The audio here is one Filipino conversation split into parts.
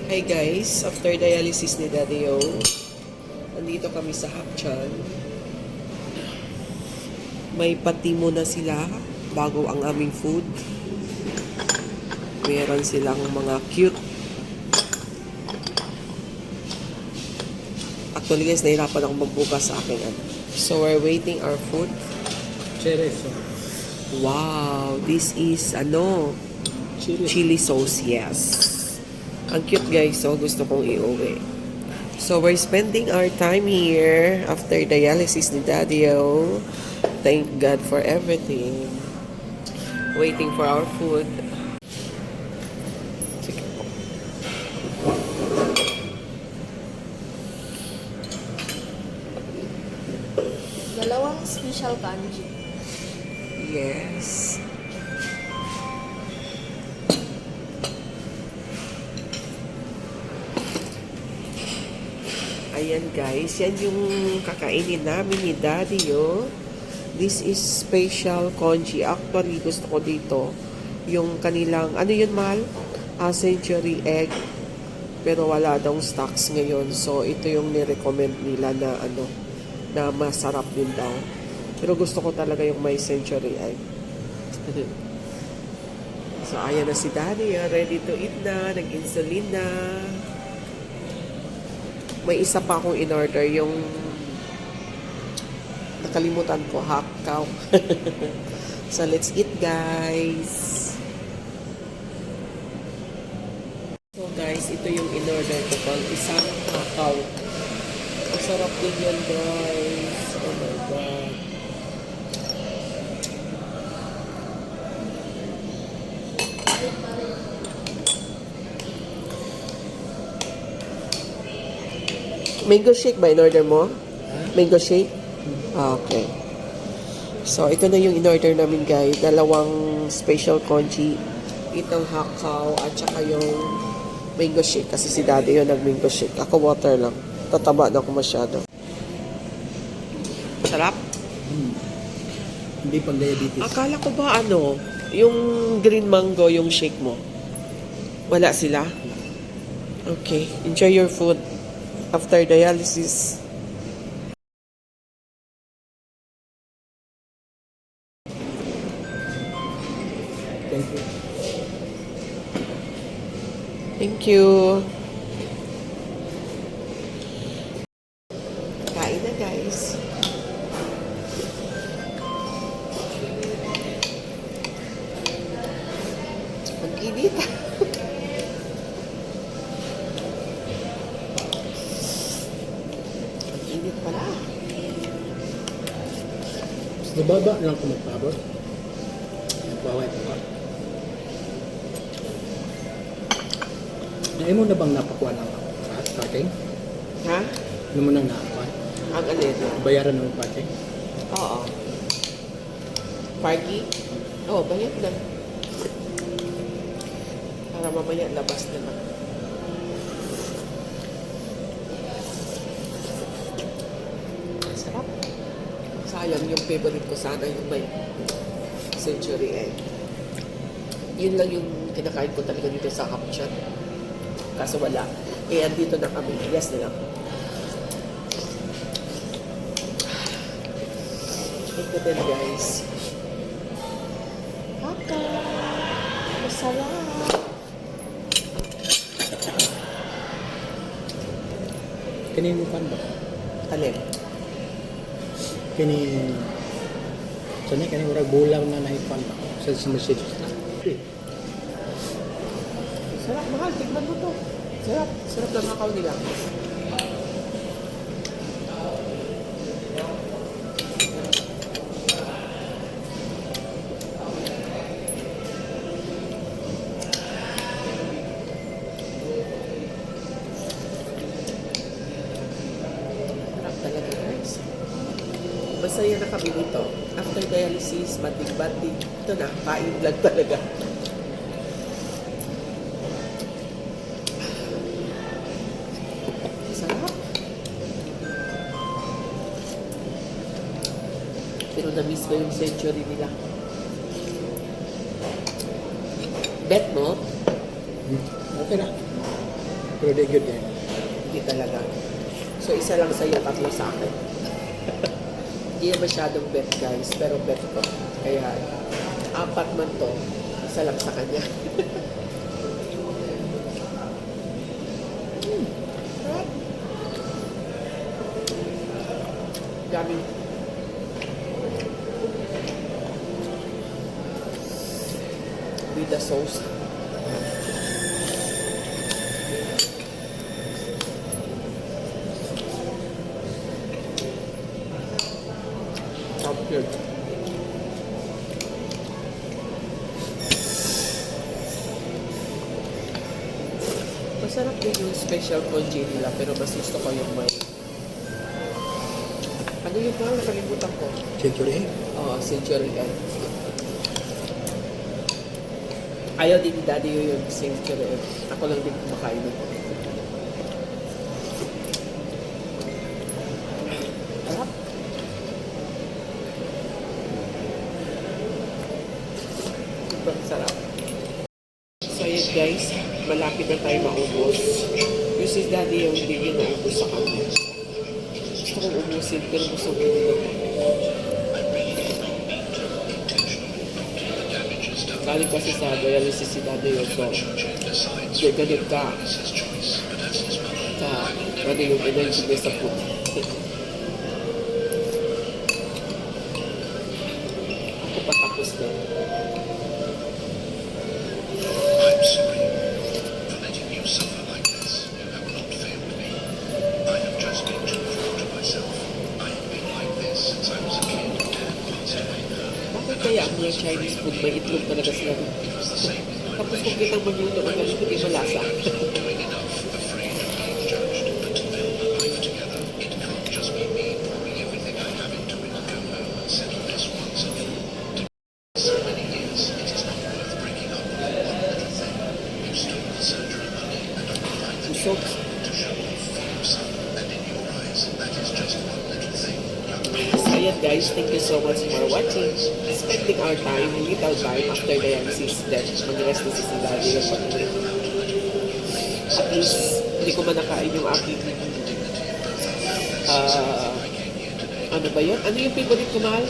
Hi guys, after dialysis ni Daddy O, nandito kami sa Hapchan. May patimo na sila bago ang aming food. Meron silang mga cute. Actually guys, nahirapan akong magbukas sa akin. So we're waiting our food. Cheres. Wow, this is Chili. chili sauce, yes. Ang cute guys, so gusto kong iuwi. So we're spending our time here after dialysis ni Daddy O. Thank God for everything. Waiting for our food. Sige po. Dalawang special kanji. Yes. Ayan guys, yan yung kakainin namin ni Daddy O. This is special congee. Actually, gusto ko dito yung kanilang, ano yun mahal? Century egg. Pero wala daw stocks ngayon. So, ito yung nirecommend nila na na masarap din daw. Pero gusto ko talaga yung may century egg. So, ayan na si Daddy. Ready to eat na. Nag-insulin na. May isa pa akong in-order, yung nakalimutan ko, hakaw. So, let's eat, guys. So, guys, ito yung in-order ko pang isang hakaw. Ang sarap din yan, guys. Oh my God. Mango shake ba in-order mo? Mango shake? Ah, okay. So, ito na yung in-order namin, guys. Dalawang special congee. Itong hakaw at saka yung mango shake. Kasi si Daddy yung nag-mango shake. Ako water lang. Tataba na ako masyado. Sarap? Hindi pang diabetes. Akala ko ba yung green mango yung shake mo? Wala sila? Okay. Enjoy your food after dialysis. Thank you. Thank you. Kain na, guys. Mag-init. Mag-init pala. Mas nababa lang kung magpabot. Nagpaway pa ba? Dahil mo na bang napakuha ng parking? Ha? Ano mo nang nakakuha? Ang alin? Bayaran ng parking? Oo. Parky? Oo, bayad na. Para mamaya labas na lang. Sarap. Sayang yung favorite ko sana yung may century egg. Yun lang yung kinakain ko talaga dito sa Hapchan. Kaso wala. Eh, andito na kami. Yes na lang. Ito din, guys. Haka! Masarap! Kani mo pan ba? Alin? Kani... Saan kani murag bulang na naipan ba? Sa Mercedes na. Sarap, mahal. Tignan mo to. Sarap. Sarap lang hakaw nila. Sarap talaga, guys. Masaya na kami dito. After dialysis, batig-batig. Ito na, kain lang talaga. Sarap. Pero na-miss ko yung century nila. Bet mo? Okay na. Pero di good yan. Hindi talaga. So, isa lang sa'yo, tatlo sa akin. Hindi na masyadong bet, guys. Pero bet ko. Kaya, apat man to, isa lang sa kanya. Sarap. Dami. With the sauce. Sounds good. Masarap din yung special congee nila, pero mas gusto ko yung may... Ano yun ba? Nakalimutan ko. Century egg. Oo, century egg. Ayaw din ni Daddy yung century egg. Ako lang din kumakain nito. Sarap. Sobrang sarap. So yun guys, malapit na tayo maubos. Yung si Daddy yung hindi niya naubos sa kanya. Gusto kong ubusin pero busog din ako. Galing kasi sa dialysis si Daddy yun. So, ganit ka. Ano yung energy niya sa food. Ako patapos na. I'm sorry for letting you suffer like this. You have not failed me. I have just been too true to myself. I have been like this since I was a kid. Dad passed away now. Bakit kaya ang mga Chinese food may itlog talaga sila? Tapos kung kitang magluto ng ganito, hindi malasa. Doing enough, afraid of being judged. But to build a life together, it can't just be me pouring everything I have into it. Go home and settle this once and for all. So many years, it is not worth breaking up with one little thing. You stole the surgery money, and I provide the Busog. to show off for your son. And in your eyes, that is just one little thing. So ayan guys, thank you so much for watching. Spending our time, little time after dialysis. Then, mag-rest na si Daddy yung patuloy. At least, hindi ko man nakain yung aking ano ba yun? Ano yung favorite ko, Mahal?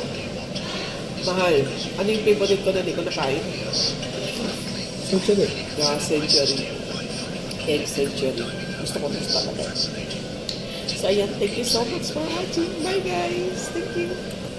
Mahal, ano yung favorite ko na hindi ko nakain? Century. Century. Egg century. Gusto ko talaga. So ayan, thank you so much for watching. Bye guys. Thank you.